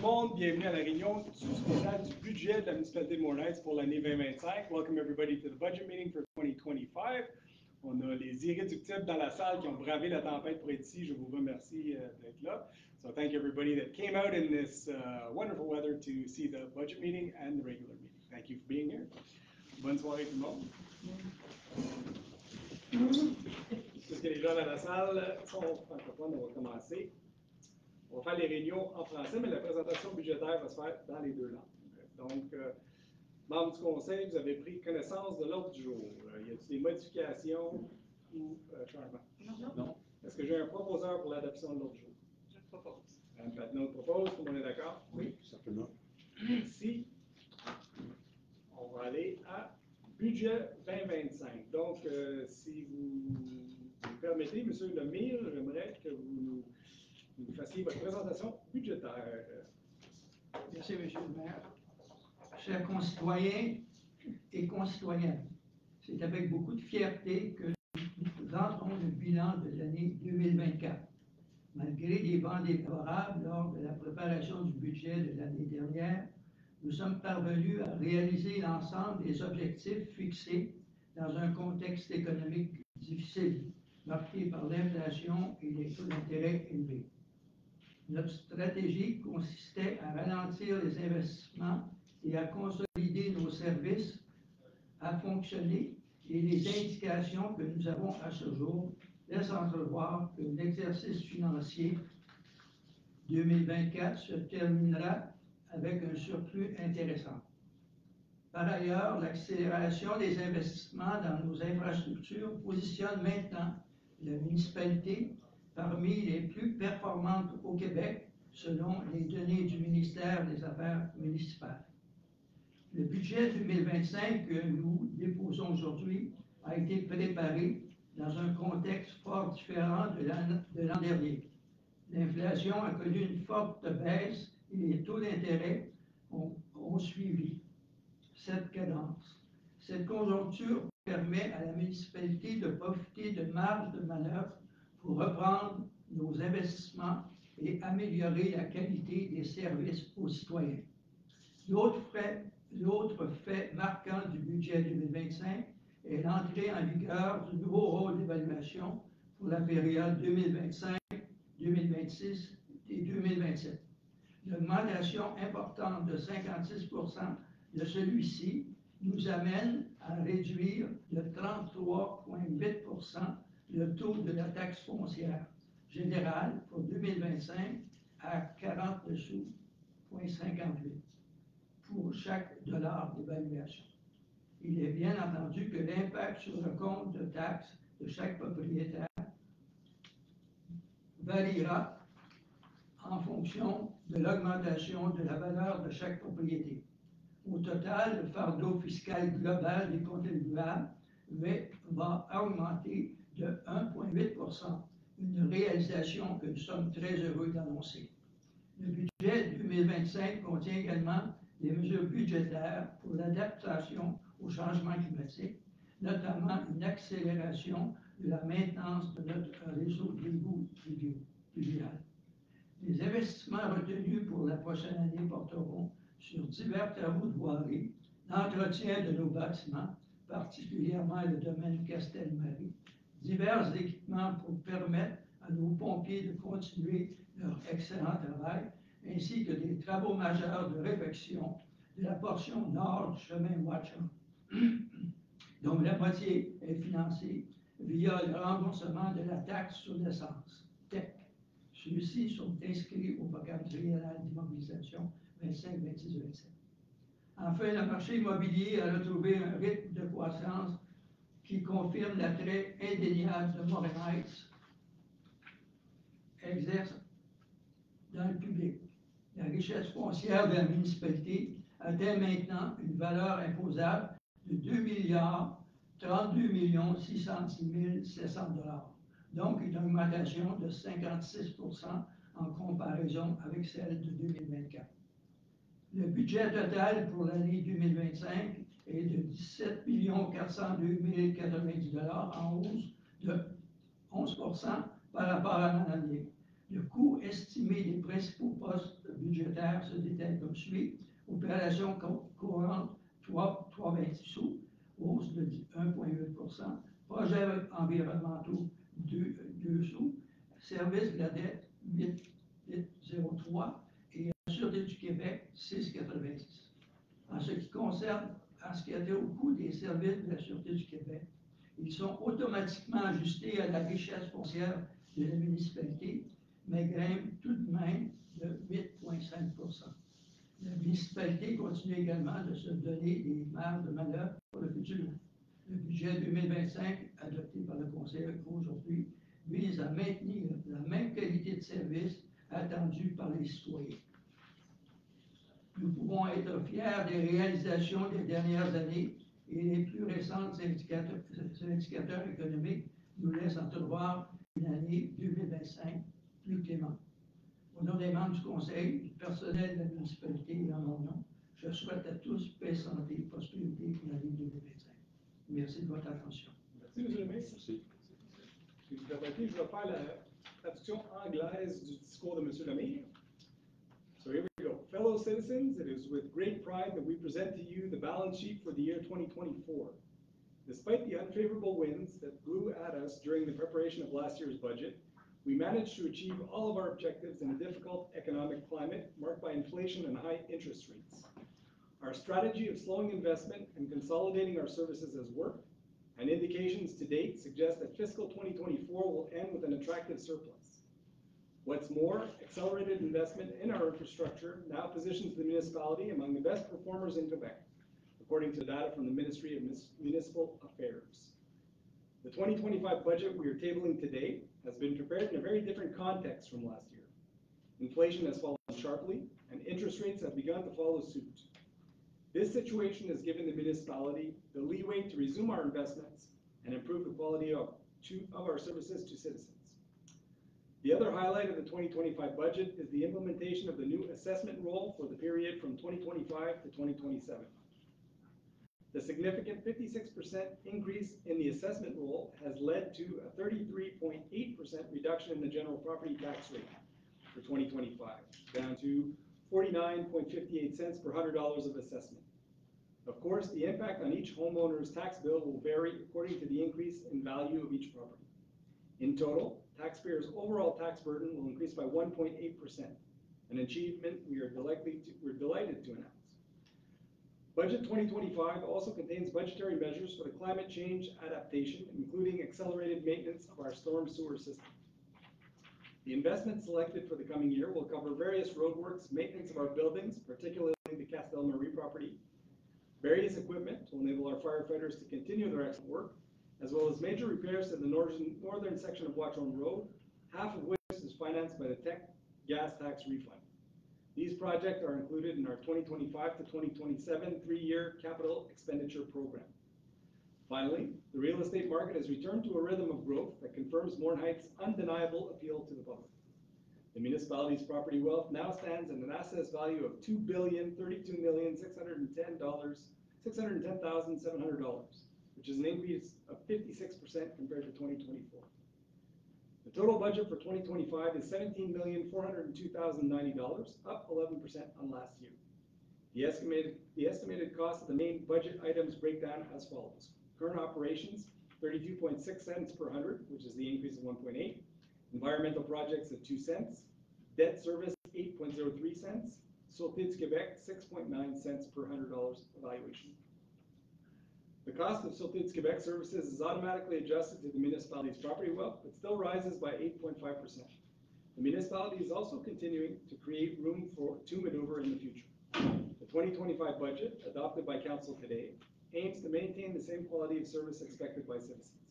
monde, bienvenue à la réunion spéciale du budget de la municipalité de Mornay pour l'année 2025. Welcome everybody to the budget meeting for 2025. On a les irréductibles dans la salle qui ont bravé la tempête pour être ici. Je vous remercie d'être là. So thank you everybody that came out in this wonderful weather to see the budget meeting and the regular meeting. Thank you for being here. Bonne soirée tout le monde. Puisque les gens dans la salle sont francophones, on va commencer. On va faire les réunions en français, mais la présentation budgétaire va se faire dans les deux langues. Donc, membres du conseil, vous avez pris connaissance de l'ordre du jour. Y a-t-il des modifications ou changements? Non. Est-ce que j'ai un proposeur pour l'adoption de l'ordre du jour? Je propose. Mme Patnaud propose, tout le monde est d'accord? Oui, certainement. Merci. On va aller à budget 2025. Donc, si vous me permettez, M. Lemire, j'aimerais que vous nous fassiez votre présentation budgétaire. Merci, M. le maire. Chers concitoyens et concitoyennes, c'est avec beaucoup de fierté que nous présentons le bilan de l'année 2024. Malgré des vents défavorables lors de la préparation du budget de l'année dernière, nous sommes parvenus à réaliser l'ensemble des objectifs fixés dans un contexte économique difficile, marqué par l'inflation et les taux d'intérêt élevés. Notre stratégie consistait à ralentir les investissements et à consolider nos services à fonctionner, et les indications que nous avons à ce jour laissent entrevoir que l'exercice financier 2024 se terminera avec un surplus intéressant. Par ailleurs, l'accélération des investissements dans nos infrastructures positionne maintenant la municipalité parmi les plus performantes au Québec, selon les données du ministère des Affaires municipales. Le budget 2025 que nous déposons aujourd'hui a été préparé dans un contexte fort différent de l'an dernier. L'inflation a connu une forte baisse et les taux d'intérêt ont suivi cette cadence. Cette conjoncture permet à la municipalité de profiter de marges de manœuvre pour reprendre nos investissements et améliorer la qualité des services aux citoyens. L'autre fait marquant du budget 2025 est l'entrée en vigueur du nouveau rôle d'évaluation pour la période 2025, 2026 et 2027. L'augmentation importante de 56% de celui-ci nous amène à réduire de 33,8% le taux de la taxe foncière générale pour 2025 à 42 sous, 58 pour chaque dollar d'évaluation. Il est bien entendu que l'impact sur le compte de taxes de chaque propriétaire variera en fonction de l'augmentation de la valeur de chaque propriété. Au total, le fardeau fiscal global des contribuables va augmenter de 1,8%, une réalisation que nous sommes très heureux d'annoncer. Le budget 2025 contient également des mesures budgétaires pour l'adaptation au changement climatique, notamment une accélération de la maintenance de notre réseau d'égouts pluvial. Les investissements retenus pour la prochaine année porteront sur divers travaux de voirie, l'entretien de nos bâtiments, particulièrement le domaine Castelmarie, divers équipements pour permettre à nos pompiers de continuer leur excellent travail, ainsi que des travaux majeurs de réfection de la portion nord du chemin Watchung, dont la moitié est financée via le remboursement de la taxe sur l'essence, TEC. Ceux-ci sont inscrits au programme triennal d'immobilisation 25, 26, 27. Enfin, le marché immobilier a retrouvé un rythme de croissance qui confirme l'attrait indéniable de Montréal exerce dans le public. La richesse foncière de la municipalité atteint maintenant une valeur imposable de 2,32,606,700 $, donc une augmentation de 56% en comparaison avec celle de 2024. Le budget total pour l'année 2025 est de 17 402 090 $, en hausse de 11% par rapport à l'an dernier. Le coût estimé des principaux postes budgétaires se détaille comme suit. Opération courante, 3,20 sous, hausse de 1,8 %. Projets environnementaux, 2 sous. Service de la dette, 8,03 et la Sûreté du Québec, 6,86. En ce qui concerne, ce qui a été au coût des services de la Sûreté du Québec, ils sont automatiquement ajustés à la richesse foncière de la municipalité, mais grimpent tout de même de 8,5 %. La municipalité continue également de se donner des marges de manœuvre pour le futur. Le budget 2025, adopté par le Conseil aujourd'hui, vise à maintenir la même qualité de service attendue par les citoyens. Nous pouvons être fiers des réalisations des dernières années et les plus récents indicateurs économiques nous laissent entrevoir une année 2025 plus clémente. Au nom des membres du Conseil, du personnel de la municipalité et en mon nom, je souhaite à tous paix, santé et prospérité pour l'année 2025. Merci de votre attention. Merci, M. le ministre. Merci. Je vais faire la traduction anglaise du discours de M. Lemire. So here we go. Fellow citizens, it is with great pride that we present to you the balance sheet for the year 2024. Despite the unfavorable winds that blew at us during the preparation of last year's budget, we managed to achieve all of our objectives in a difficult economic climate marked by inflation and high interest rates. Our strategy of slowing investment and consolidating our services has worked, and indications to date suggest that fiscal 2024 will end with an attractive surplus. What's more, accelerated investment in our infrastructure now positions the municipality among the best performers in Quebec, according to data from the Ministry of Municipal Affairs. The 2025 budget we are tabling today has been prepared in a very different context from last year. Inflation has fallen sharply, and interest rates have begun to follow suit. This situation has given the municipality the leeway to resume our investments and improve the quality of our services to citizens. The other highlight of the 2025 budget is the implementation of the new assessment roll for the period from 2025 to 2027. The significant 56% increase in the assessment roll has led to a 33.8% reduction in the general property tax rate for 2025, down to 49.58 cents per $100 of assessment. Of course, the impact on each homeowner's tax bill will vary according to the increase in value of each property. In total, taxpayers' overall tax burden will increase by 1.8%, an achievement we're delighted to announce. Budget 2025 also contains budgetary measures for the climate change adaptation, including accelerated maintenance of our storm sewer system. The investments selected for the coming year will cover various roadworks, maintenance of our buildings, particularly the Castel Marie property, various equipment to enable our firefighters to continue their excellent work, as well as major repairs to the northern section of Watchorn Road, half of which is financed by the Tech gas tax refund. These projects are included in our 2025 to 2027 three-year capital expenditure program. Finally, the real estate market has returned to a rhythm of growth that confirms Morin-Heights' undeniable appeal to the public. The municipality's property wealth now stands at an assessed value of $2,032,610,700, which is an increase of 56% compared to 2024. The total budget for 2025 is $17,402,090, up 11% on last year. The estimated cost of the main budget items break down as follows. Current operations, 32.6 cents per hundred, which is the increase of 1.8. Environmental projects at 2 cents. Debt service, 8.03 cents. Sûreté du Québec, 6.9 cents per $100 evaluation. The cost of Sûreté du Québec services is automatically adjusted to the municipality's property wealth, but still rises by 8.5%. The municipality is also continuing to create room to maneuver in the future. The 2025 budget, adopted by Council today, aims to maintain the same quality of service expected by citizens.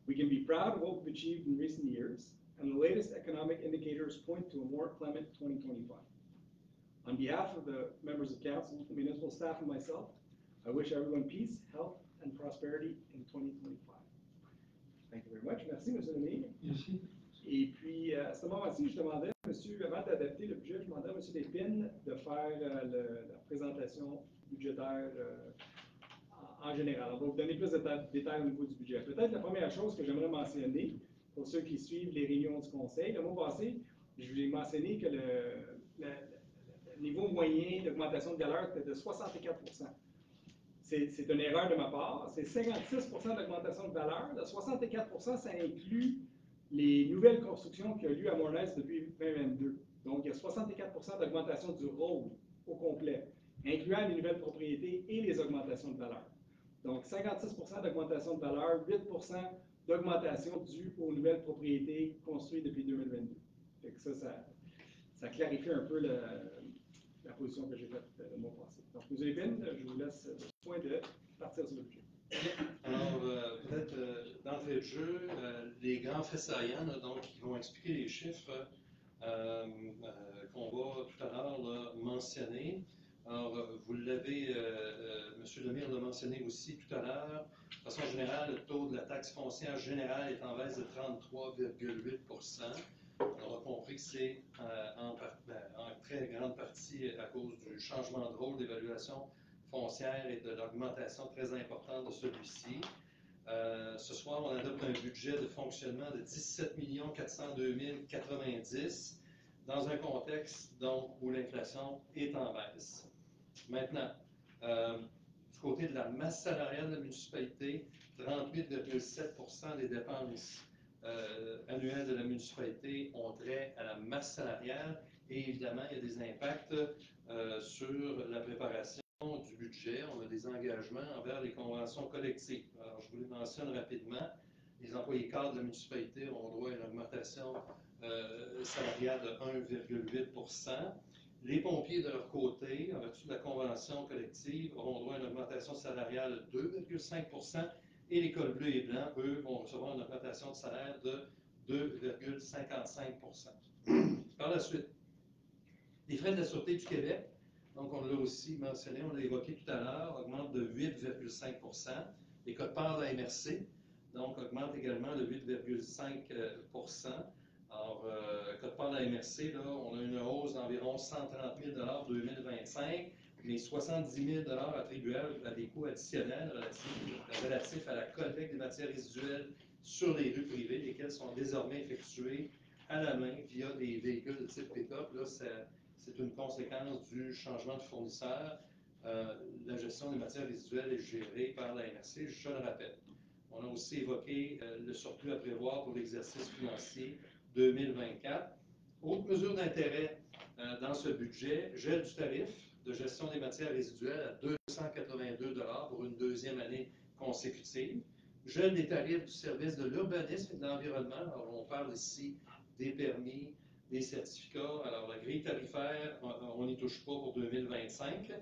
We can be proud of what we've achieved in recent years, and the latest economic indicators point to a more clement 2025. On behalf of the members of Council, the municipal staff, and myself, I wish everyone peace, health, and prosperity in 2025. Thank you very much. Merci, M. le Maire. Merci. Et puis, à ce moment-ci, je demandais, avant d'adapter le budget, je demandais à M. Lépine de faire la présentation budgétaire en général. On va vous donner plus de détails au niveau du budget. Peut-être la première chose que j'aimerais mentionner, pour ceux qui suivent les réunions du Conseil. Le mois passé, je vous ai mentionné que le niveau moyen d'augmentation de valeur était de 64 %. C'est une erreur de ma part. C'est 56 % d'augmentation de valeur. Le 64 % ça inclut les nouvelles constructions qui ont lieu à Morlaix depuis 2022. Donc, il y a 64 % d'augmentation du rôle au complet, incluant les nouvelles propriétés et les augmentations de valeur. Donc, 56 % d'augmentation de valeur, 8 % d'augmentation due aux nouvelles propriétés construites depuis 2022. Fait que ça clarifie un peu la position que j'ai faite le mois passé. Donc, M. Lépine, je vous laisse le soin de partir sur le budget. Alors, peut-être d'entrée de jeu, les grands faits saillants donc, qui vont expliquer les chiffres qu'on va tout à l'heure mentionner. Alors, vous l'avez, M. Lemire l'a mentionné aussi tout à l'heure. De façon générale, le taux de la taxe foncière générale est en baisse de 33,8 %. On aura compris que c'est en très grande partie à cause du changement de rôle d'évaluation foncière et de l'augmentation très importante de celui-ci. Ce soir, on adopte un budget de fonctionnement de 17 402 090 dans un contexte donc, où l'inflation est en baisse. Maintenant, du côté de la masse salariale de la municipalité, 38,7 % des dépenses annuelles de la municipalité ont trait à la masse salariale et évidemment, il y a des impacts sur la préparation du budget. On a des engagements envers les conventions collectives. Alors, je vous les mentionne rapidement. Les employés cadres de la municipalité auront droit à une augmentation salariale de 1,8 %. Les pompiers, de leur côté, en vertu de la convention collective, auront droit à une augmentation salariale de 2,5 % et les cols bleus et blancs, eux, vont recevoir une augmentation de salaire de 2,55 %. Par la suite, les frais de la Sûreté du Québec, donc on l'a aussi mentionné, on l'a évoqué tout à l'heure, augmentent de 8,5 %. Les codes-parts de la MRC, donc, augmentent également de 8,5 %. Alors, code-part de la MRC, là, on a une hausse d'environ 130 000 $ 2025, mais 70 000 $ attribuables à des coûts additionnels relatifs à la collecte des matières résiduelles sur les rues privées, lesquelles sont désormais effectuées à la main via des véhicules de type pick-up. Là, c'est une conséquence du changement de fournisseur. La gestion des matières résiduelles est gérée par la MRC, je le rappelle. On a aussi évoqué le surplus à prévoir pour l'exercice financier 2024. Autre mesure d'intérêt dans ce budget, gel du tarif de gestion des matières résiduelles à 282 $ pour une deuxième année consécutive. Gel des tarifs du service de l'urbanisme et de l'environnement. Alors, on parle ici des permis, des certificats. Alors, la grille tarifaire, on n'y touche pas pour 2025.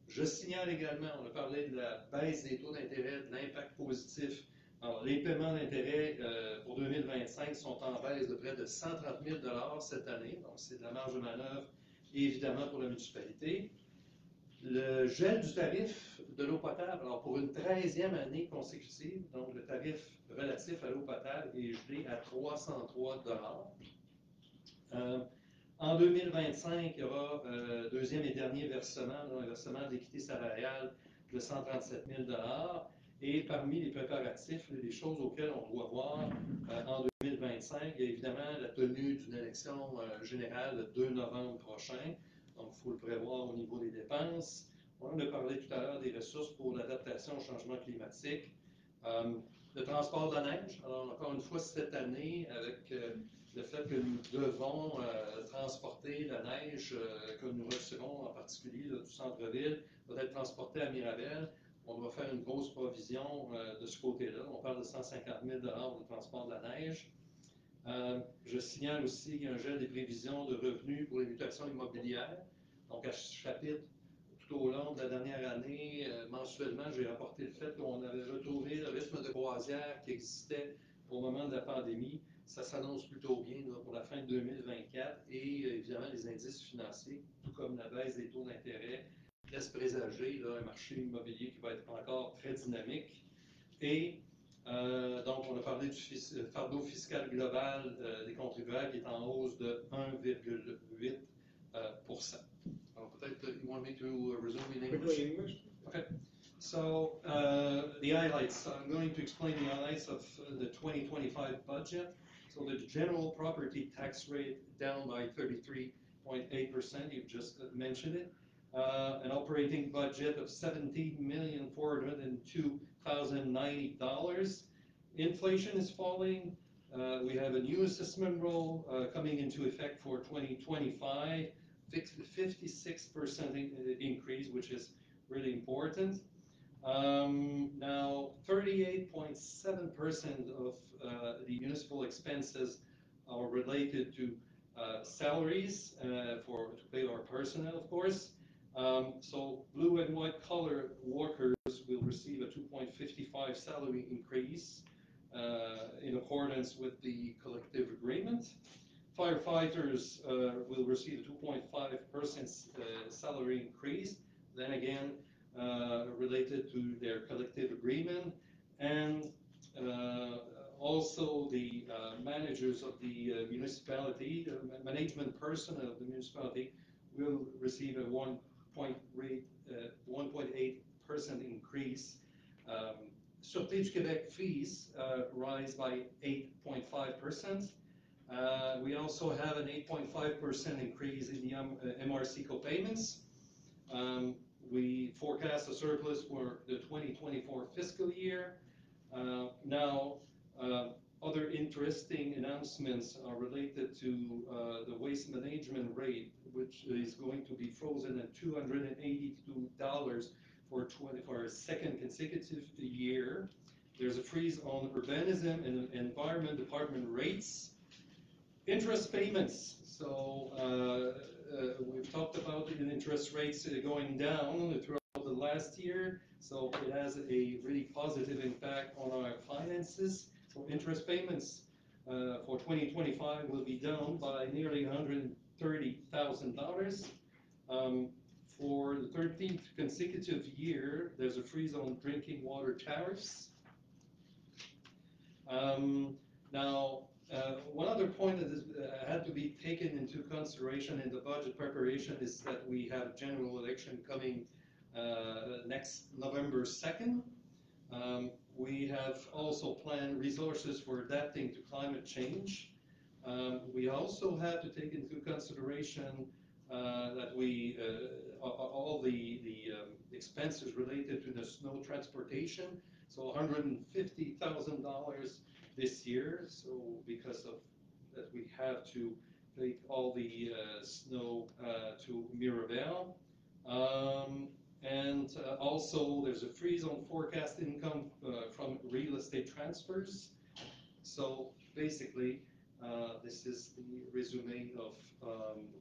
Je signale également, on a parlé de la baisse des taux d'intérêt, de l'impact positif. Alors, les paiements d'intérêt pour 2025 sont en baisse de près de 130 000 $ cette année. Donc, c'est de la marge de manœuvre, évidemment, pour la municipalité. Le gel du tarif de l'eau potable, alors pour une 13e année consécutive, donc le tarif relatif à l'eau potable est gelé à 303 $. En 2025, il y aura deuxième et dernier versement, un versement d'équité salariale de 137 000 $. Et parmi les préparatifs, les choses auxquelles on doit voir en 2025, il y a évidemment la tenue d'une élection générale le 2 novembre prochain. Donc, il faut le prévoir au niveau des dépenses. On a parlé tout à l'heure des ressources pour l'adaptation au changement climatique. Le transport de la neige. Alors, encore une fois, cette année, avec le fait que nous devons transporter la neige que nous recevons, en particulier là, du centre-ville, doit être transportée à Mirabel. On doit faire une grosse provision de ce côté-là. On parle de 150 000 $ pour le transport de la neige. Je signale aussi qu'il y a un gel des prévisions de revenus pour les mutations immobilières. Donc, à ce chapitre, tout au long de la dernière année, mensuellement, j'ai rapporté le fait qu'on avait retrouvé le rythme de croisière qui existait au moment de la pandémie. Ça s'annonce plutôt bien là, pour la fin de 2024 et évidemment les indices financiers, tout comme la baisse des taux d'intérêt, laisse présager là, un marché immobilier qui va être encore très dynamique. Et donc, on a parlé du fardeau fiscal global des contribuables qui est en hausse de 1,8 %. Alors, peut-être, you want me to resume in English? Okay. So, the highlights. I'm going to explain the highlights of the 2025 budget. So the general property tax rate down by 33.8%, you've just mentioned it. An operating budget of $17,402,090. Inflation is falling. We have a new assessment roll coming into effect for 2025, 56% increase, which is really important. Now, 38.7% of the municipal expenses are related to salaries to pay our personnel, of course. So blue and white collar workers will receive a 2.55 salary increase in accordance with the collective agreement. Firefighters will receive a 2.5% salary increase, then again related to their collective agreement. And also the managers of the municipality, the management personnel of the municipality will receive a 1.8% increase. Sûreté du Québec fees rise by 8.5%. We also have an 8.5% increase in the MRC co-payments. We forecast a surplus for the 2024 fiscal year. Now, other interesting announcements are related to the waste management rate, which is going to be frozen at $282 for a second consecutive year. There's a freeze on urbanism and environment department rates. Interest payments. So we've talked about interest rates going down throughout the last year. So it has a really positive impact on our finances. So interest payments for 2025 will be down by nearly $130,000. For the 13th consecutive year, there's a freeze on drinking water tariffs. Now, one other point that had to be taken into consideration in the budget preparation is that we have a general election coming next November 2nd. We have also planned resources for adapting to climate change. We also have to take into consideration that all the expenses related to the snow transportation, so $150,000 this year. So because of that, we have to take all the snow to Mirabel. And also there's a freeze on forecast income from real estate transfers. So basically, this is the résumé of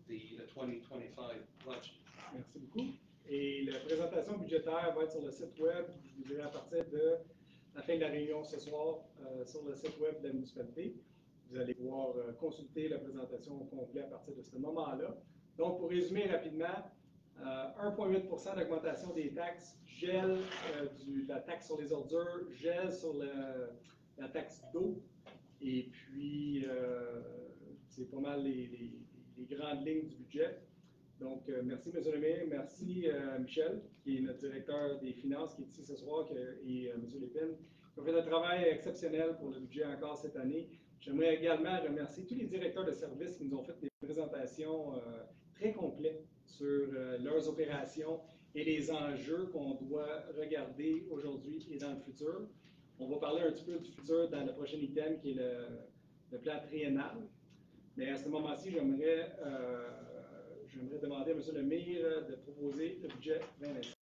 the 2025 budget. Merci beaucoup. Et la présentation budgétaire va être sur le site web, je vous dirais à partir de la fin de la réunion ce soir sur le site web de la municipalité. Vous allez pouvoir consulter la présentation au complet à partir de ce moment-là. Donc, pour résumer rapidement, 1,8% d'augmentation des taxes, gel de la taxe sur les ordures, gel sur la taxe d'eau. Et puis, c'est pas mal les grandes lignes du budget. Donc, merci, M. le maire. Merci, Michel, qui est notre directeur des finances, qui est ici ce soir, et M. Lépine, qui ont fait un travail exceptionnel pour le budget encore cette année. J'aimerais également remercier tous les directeurs de services qui nous ont fait des présentations très complètes sur leurs opérations et les enjeux qu'on doit regarder aujourd'hui et dans le futur. On va parler un petit peu du futur dans le prochain item qui est le plan triennal. Mais à ce moment-ci, j'aimerais demander à M. le maire de proposer le budget 2025.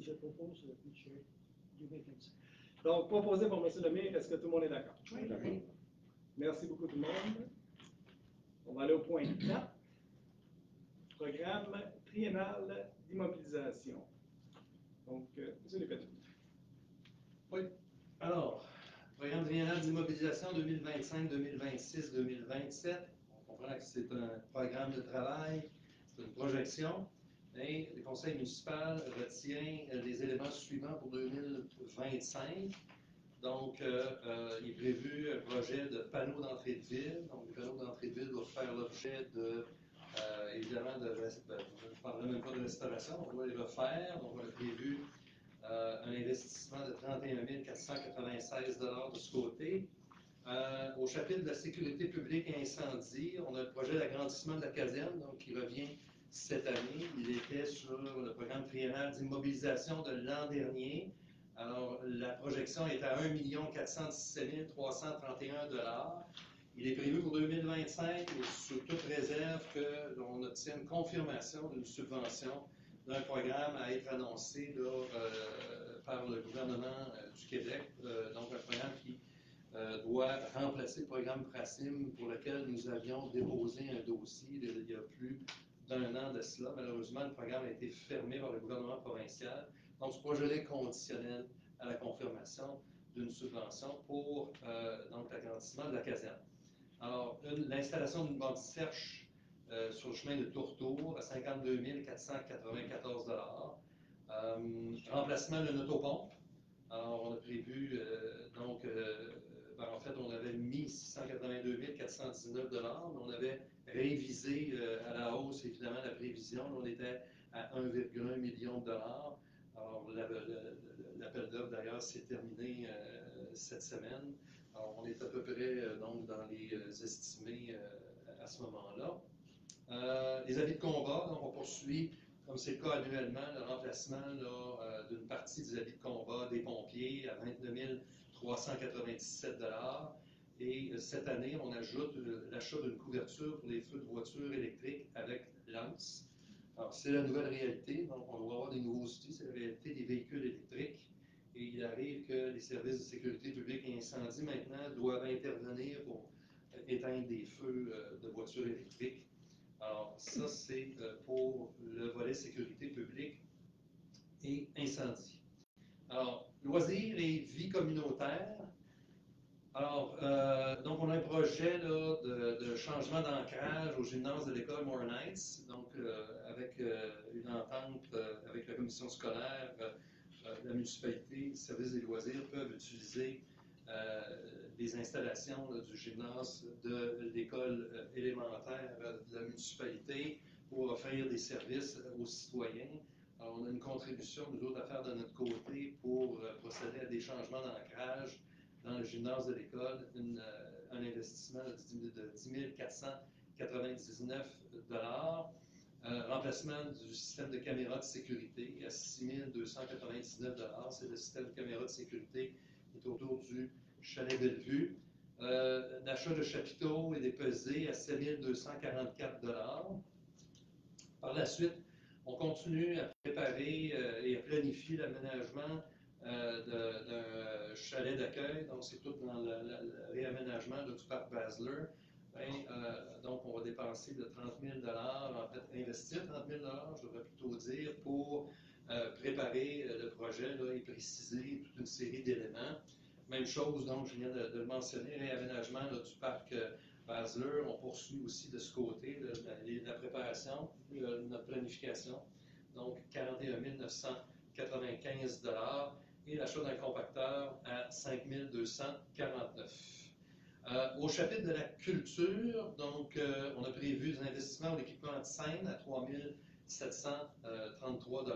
Je propose le budget 2025. Donc, proposé par M. le maire, est-ce que tout le monde est d'accord? Oui, d'accord. Merci beaucoup tout le monde. On va aller au point 4. Programme triennal d'immobilisation. Donc, M. Lépine. Oui. Alors, programme triennal d'immobilisation 2025, 2026, 2027. On comprend que c'est un programme de travail, c'est une projection. Et le conseil municipal retient les éléments suivants pour 2025. Donc, il est prévu un projet de panneaux d'entrée de ville. Donc, les panneaux d'entrée de ville doivent faire l'objet de, évidemment, je ne parlerai même pas de restauration, on doit les refaire. Donc, on a prévu un investissement de 31 496 $ de ce côté. Au chapitre de la sécurité publique et incendie, on a le projet d'agrandissement de la caserne, donc qui revient cette année. Il était sur le programme triennal d'immobilisation de l'an dernier. Alors, la projection est à 1 417 331 $. Il est prévu pour 2025, sous toute réserve qu'on obtienne confirmation d'une subvention d'un programme à être annoncé là, par le gouvernement du Québec, donc un programme qui doit remplacer le programme PRACIM pour lequel nous avions déposé un dossier il y a plus d'1 an de cela. Malheureusement, le programme a été fermé par le gouvernement provincial. Donc, ce projet-là est conditionnel à la confirmation d'une subvention pour donc l'agrandissement de la caserne. Alors, l'installation d'une borne Serche sur le chemin de Tourtour à 52 494 $. Remplacement d'une autopompe. Alors, on a prévu, en fait, on avait mis 682 419 $, mais on avait révisé à la hausse, évidemment, la prévision. On était à 1,1 million de $. Alors, l'appel d'offres, d'ailleurs, s'est terminé cette semaine. Alors, on est à peu près donc, dans les estimés à ce moment-là. Les habits de combat, donc on poursuit, comme c'est le cas annuellement, le remplacement d'une partie des habits de combat des pompiers à 29 397 $. Et cette année, on ajoute l'achat d'une couverture pour les feux de voitures électriques avec Lance. Alors, c'est la nouvelle réalité, donc on doit avoir des nouveaux outils, c'est la réalité des véhicules électriques. Et il arrive que les services de sécurité publique et incendie, maintenant, doivent intervenir pour éteindre des feux de voitures électriques. Alors, ça, c'est pour le volet sécurité publique et incendie. Alors, loisirs et vie communautaire. Alors, donc, on a un projet là, de changement d'ancrage au gymnase de l'école Moore Knights, donc avec une entente avec la commission scolaire. La municipalité, les services des loisirs peuvent utiliser les installations là, du gymnase de l'école élémentaire de la municipalité pour offrir des services aux citoyens. Alors, on a une contribution, nous autres, à faire de notre côté pour procéder à des changements d'ancrage dans le gymnase de l'école, un investissement de 10 499 $. Remplacement du système de caméras de sécurité à 6 299 $. C'est le système de caméras de sécurité qui est autour du chalet Bellevue. L'achat de chapiteaux et des pesées à 7 244 $. Par la suite, on continue à préparer et à planifier l'aménagement d'un chalet d'accueil. Donc, c'est tout dans le réaménagement du parc Basler. Donc, on va dépenser de 30 000 $, en fait, investir 30 000 $, je devrais plutôt dire, pour préparer le projet là, et préciser toute une série d'éléments. Même chose, donc, je viens de le mentionner, réaménagement là, du parc Basler. On poursuit aussi de ce côté la préparation, notre planification. Donc, 41 995 $. Et l'achat d'un compacteur à 5 249 $. Au chapitre de la culture, donc, on a prévu des investissements en équipement de scène à 3 733 $.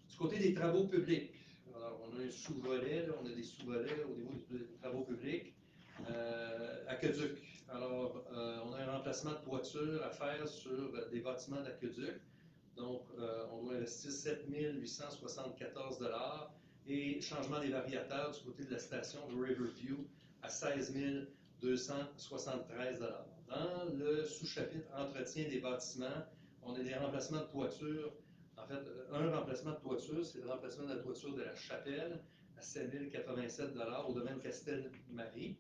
Du côté des travaux publics, alors, on a un sous-volet, on a des sous-volets au niveau des travaux publics. Aqueduc. Alors, on a un remplacement de toiture à faire sur des bâtiments d'aqueduc. Donc, on doit investir 7 874 $. Et changement des variateurs du côté de la station de Riverview à 16 273 $. Dans le sous-chapitre entretien des bâtiments, on a des remplacements de toiture. En fait, un remplacement de toiture, c'est le remplacement de la toiture de la chapelle à 7 087 $ au domaine Castel-Marie.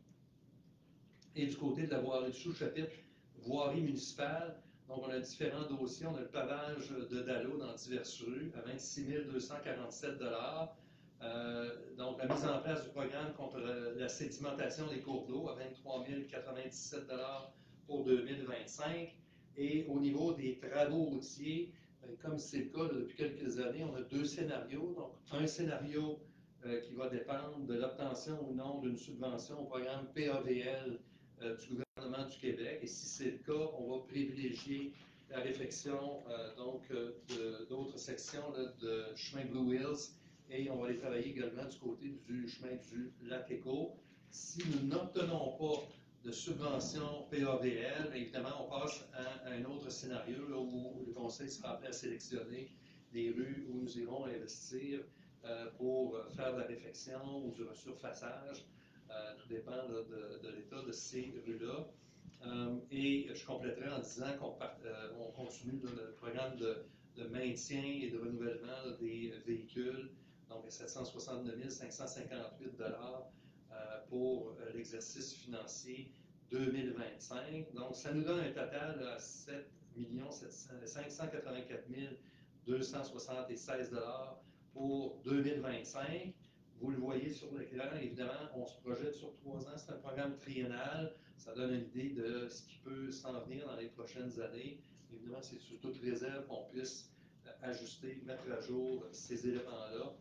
Et du côté de la voirie, du sous-chapitre voirie municipale, donc on a différents dossiers. On a le pavage de Dallot dans diverses rues à 26 247 $. Donc, la mise en place du programme contre la sédimentation des cours d'eau à 23 097 $ pour 2025. Et au niveau des travaux routiers, comme c'est le cas là, depuis quelques années, on a 2 scénarios. Donc, un scénario qui va dépendre de l'obtention ou non d'une subvention au programme PAVL du gouvernement du Québec. Et si c'est le cas, on va privilégier la réfection d'autres sections là, de chemin Blue Hills et on va les travailler également du côté du chemin du lac Éco. Si nous n'obtenons pas de subvention PAVL, évidemment, on passe à un autre scénario là, où le conseil sera appelé à sélectionner des rues où nous irons investir pour faire de la réfection ou du resurfaçage. Tout dépend là, de l'état de ces rues-là. Et je compléterai en disant qu'on continue le programme de maintien et de renouvellement là, des véhicules, donc à 769 558 pour l'exercice financier 2025. Donc, ça nous donne un total à 7 584 276 pour 2025. Vous le voyez sur l'écran, évidemment, on se projette sur 3 ans. C'est un programme triennal. Ça donne une idée de ce qui peut s'en venir dans les prochaines années. Évidemment, c'est sous toute réserve qu'on puisse ajuster, mettre à jour ces éléments-là.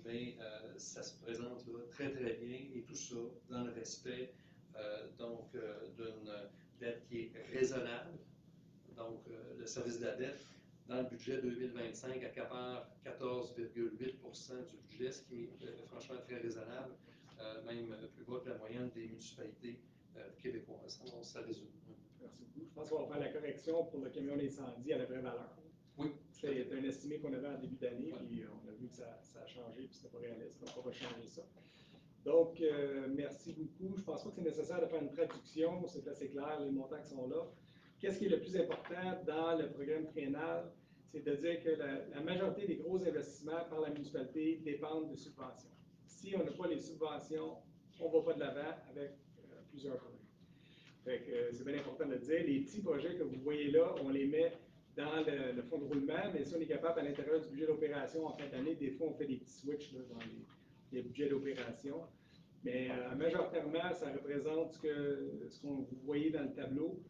Mais ça se présente là, très, très bien et tout ça dans le respect d'une dette qui est raisonnable. Donc, le service de la dette, dans le budget 2025, accapare 14,8 du budget, ce qui est franchement très raisonnable, même plus bas que la moyenne des municipalités québécoises. Donc, ça résume. Merci beaucoup. Je pense qu'on va faire la correction pour le camion d'incendie à la vraie valeur. Oui. C'était un estimé qu'on avait en début d'année, puis on a vu que ça a changé, puis c'était pas réaliste. Donc, on va changer ça. Donc, merci beaucoup. Je ne pense pas que c'est nécessaire de faire une traduction. C'est assez clair, les montants qui sont là. Qu'est-ce qui est le plus important dans le programme triennal? C'est de dire que la majorité des gros investissements par la municipalité dépendent de subventions. Si on n'a pas les subventions, on ne va pas de l'avant avec plusieurs projets. C'est bien important de le dire. Les petits projets que vous voyez là, on les met dans le fonds de roulement, mais si on est capable à l'intérieur du budget d'opération en fin d'année, des fois on fait des petits switches là, dans les budgets d'opération. Mais majoritairement, ça représente ce qu'on vous voyez dans le tableau.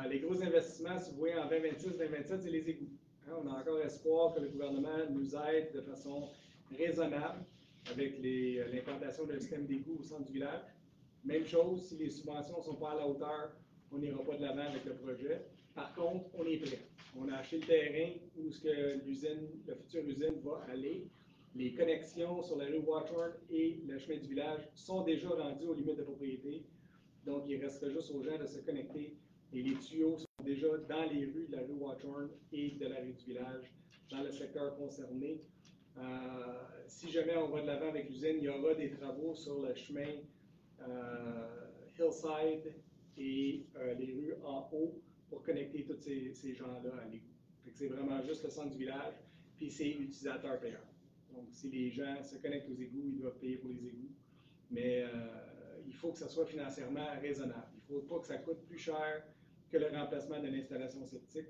Les gros investissements, si vous voyez en 2026-2027, c'est les égouts. On a encore espoir que le gouvernement nous aide de façon raisonnable avec l'implantation d'un système d'égouts au centre du village. Même chose, si les subventions ne sont pas à la hauteur, on n'ira pas de l'avant avec le projet. Par contre, on est prêt. On a acheté le terrain où la future usine va aller. Les connexions sur la rue Watchorn et le chemin du village sont déjà rendues aux limites de propriété. Donc, il resterait juste aux gens de se connecter. Et les tuyaux sont déjà dans les rues de la rue Watchorn et de la rue du village, dans le secteur concerné. Si jamais on va de l'avant avec l'usine, il y aura des travaux sur le chemin Hillside et les rues en haut pour connecter tous ces gens-là à l'égout. C'est vraiment juste le centre du village, puis c'est utilisateur payant. Donc, si les gens se connectent aux égouts, ils doivent payer pour les égouts. Mais il faut que ça soit financièrement raisonnable. Il ne faut pas que ça coûte plus cher que le remplacement de l'installation septique.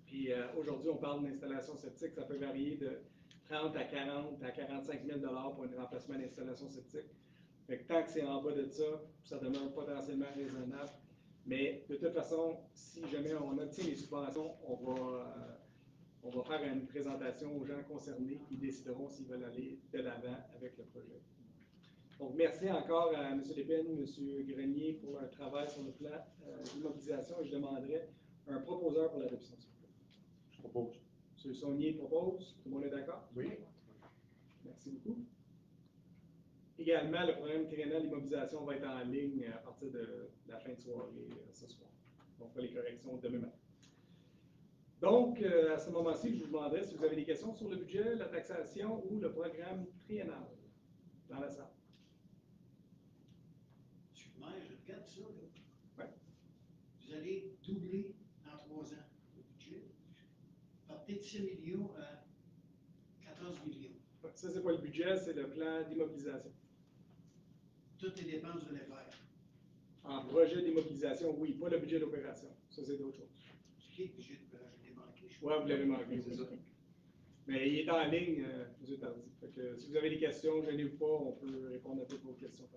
Puis aujourd'hui, on parle d'installation septique, ça peut varier de 30 à 40 à 45 000 $ pour un remplacement d'installation septique. Fait que tant que c'est en bas de ça, ça demeure potentiellement raisonnable. Mais de toute façon, si jamais on obtient les subventions, on va faire une présentation aux gens concernés qui décideront s'ils veulent aller de l'avant avec le projet. Donc, merci encore à M. Lépine, M. Grenier pour leur travail sur le plan d'immobilisation et je demanderai un proposeur pour l'adoption. Je propose. M. Saunier propose. Tout le monde est d'accord? Oui. Merci beaucoup. Également, le programme triennal d'immobilisation va être en ligne à partir de la fin de soirée ce soir. On fera les corrections demain matin. Donc, à ce moment-ci, je vous demanderai si vous avez des questions sur le budget, la taxation ou le programme triennal dans la salle. Monsieur le maire, je regarde ça, là. Oui. Vous allez doubler en 3 ans le budget. Partez de 6 millions à 14 millions. Ouais, ça, c'est pas le budget, c'est le plan d'immobilisation. Toutes les dépenses de l'affaire. En projet d'immobilisation, oui, pas le budget d'opération. Ça, c'est d'autres choses. Ce qui est le budget d'opération, je l'ai manqué. Oui, vous l'avez manqué, c'est ça. Mais il est en ligne, M. Tardy. Fait que, si vous avez des questions, gênez-vous pas, on peut répondre à toutes vos questions.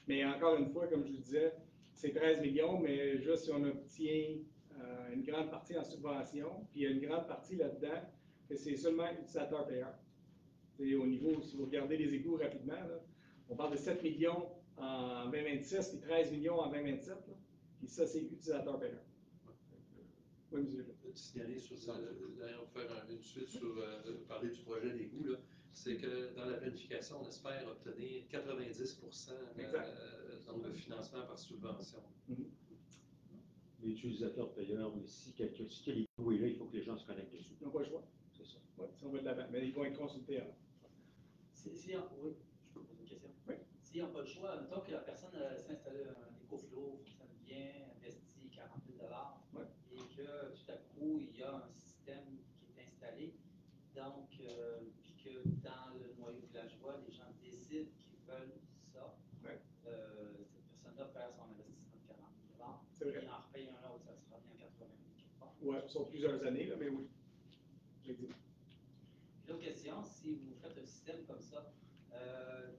Mais encore une fois, comme je vous disais, c'est 13 millions, mais juste si on obtient une grande partie en subvention, puis il y a une grande partie là-dedans que c'est seulement utilisateur payeur. C'est au niveau, si vous regardez les égouts rapidement, là, on parle de 7 millions en 2026 puis 13 millions en 2027. Là, puis ça, c'est utilisateur payeur. Oui, M. Signaler sur d'ailleurs, faire une suite sur parler du projet d'égout. c'est que dans la planification, on espère obtenir 90% donc de financement par subvention. L'utilisateur payeur, mais si il y a les coûts est là, il faut que les gens se connectent dessus. Ils n'ont pas le choix. C'est ça. Ouais, si on va de l'avant, mais ils vont être consultés avant. Oui, je peux poser une question. Oui. S'ils n'ont pas le choix, mettons que la personne s'est installée un EcoFlow, fonctionne bien, investit 40 000 ouais. et que tout à coup, il y a un système qui est installé, donc, puis que dans le noyau villageois, les gens décident qu'ils veulent ça, ouais. cette personne-là perd son investissement de 40 000 C'est vrai. et en repaye un autre, ça sera bien 80 000. Oui, sur plusieurs années, là, mais oui. L'autre question, si vous faites un système comme ça,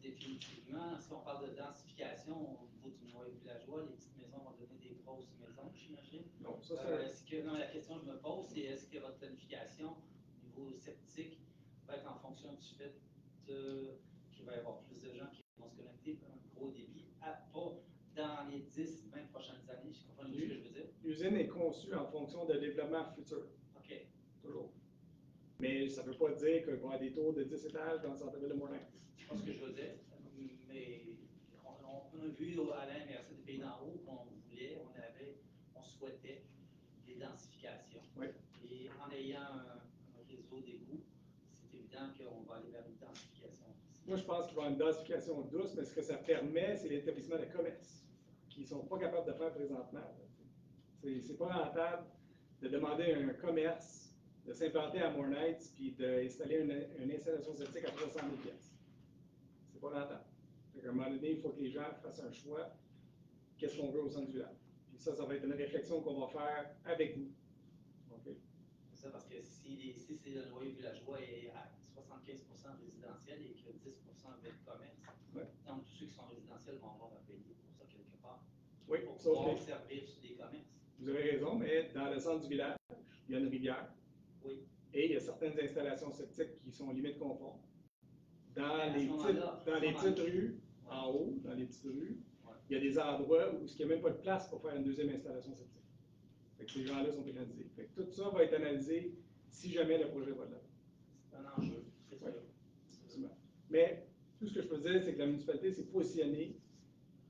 définitivement, si on parle de densification au niveau du noyau villageois, les petites maisons vont donner des grosses maisons, j'imagine. Non, ça c'est. La question que je me pose, c'est est-ce que votre planification au niveau sceptique va être en fonction du fait qu'il va y avoir plus de gens qui vont se connecter pour un gros débit, pas dans les 10, 20 prochaines années, je comprends ce que je veux dire? L'usine est conçue en fonction de développement futur. OK. Toujours. Mais ça ne veut pas dire qu'il va y avoir des tours de 10 étages dans le centre-ville de Morlaix. C'est pas ce que je veux dire, mais on a vu à l'Université des Pays d'en haut qu'on voulait, on souhaitait des densifications. Oui. Et en ayant un réseau d'égouts, c'est évident qu'on va aller vers une densification. Moi, je pense qu'il va y avoir une densification douce, mais ce que ça permet, c'est l'établissement de commerce, qui ne sont pas capables de faire présentement. C'est pas rentable de demander à un commerce de s'implanter à Morlaix puis d'installer une installation septique à 300 000 $. C'est pas rentable. À un moment donné, il faut que les gens fassent un choix. Qu'est-ce qu'on veut au centre du lac? Puis ça va être une réflexion qu'on va faire avec vous. Okay? C'est ça, parce que si c'est le noyau villageois est à 75% résidentiel et que 10% veut de commerce, ouais. Donc tous ceux qui sont résidentiels vont avoir à payer pour ça quelque part. Oui, pour sauf pouvoir que servir sur des commerces. Vous avez raison, mais dans le centre du village, il y a une rivière. Oui. Et il y a certaines installations septiques qui sont limite conformes. Dans les petites rues, ouais. En haut, dans les petites rues, ouais. Il y a des endroits où il n'y a même pas de place pour faire une deuxième installation septique. Fait que ces gens-là sont pénalisés. Fait que tout ça va être analysé si jamais le projet va de l'avant. C'est un enjeu, c'est sûr. Ouais. Mais tout ce que je peux dire, c'est que la municipalité s'est positionnée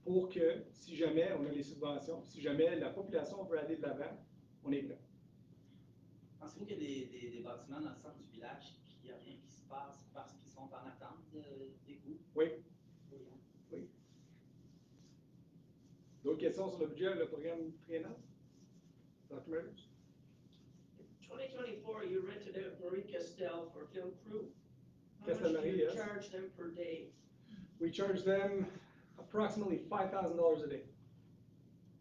pour que, si jamais on a les subventions, si jamais la population veut aller de l'avant, on est prêt. Pensez-vous qu'il y a des bâtiments dans le centre du village qu'il n'y a rien qui se passe parce qu'ils sont en attente d'égout? Oui. Oui. D'autres questions sur le budget, le programme triennal? Dr. Meadows? In 2024, you rented out Marie Castel for film crew. How Castel much do Marie, you yes. charge them per day? We charge them approximately $5,000 a day.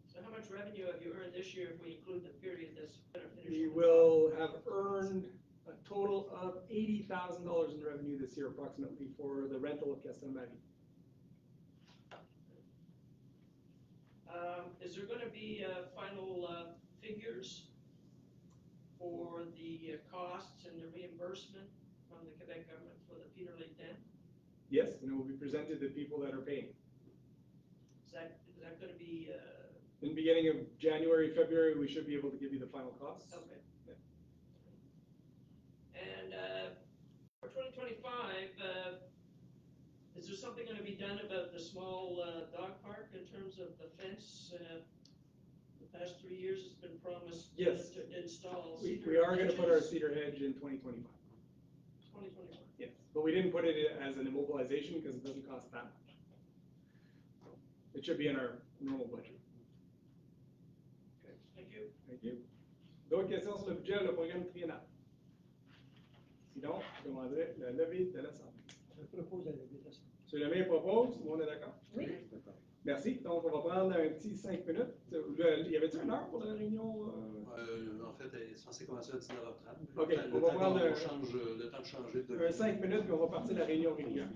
So how much revenue have you earned this year if we include the period that's going to finish? We will have earned a total of $80,000 in revenue this year, approximately, for the rental of Castel Marie. Is there going to be final figures for the costs and the reimbursement from the Quebec government for the Peter Lake Dam? Yes, and it will be presented to people that are paying. Is that going to be? In the beginning of January, February, we should be able to give you the final costs. Okay. Yeah. And for 2025, is there something going to be done about the small dog park in terms of the fence? The past 3 years has been promised yes. to install. We are going to put our cedar hedge in 2025. 2025. Yes, but we didn't put it as an immobilization because it doesn't cost that much. It should be in our normal budget. Okay. Thank you. Thank you. D'autres questions sur le budget, le programme triennal? Sinon, je demanderai la levée de l'Assemblée. Je propose la levée de l'Assemblée. M. Lemay propose, tout le monde est d'accord? Oui. Merci. Donc, on va prendre un petit 5 minutes. Il y avait-tu une heure pour la réunion? En fait, elle est censée commencer à 19h30. OK, on va prendre le temps de changer de... un 5 minutes, puis on va partir de la réunion régulière.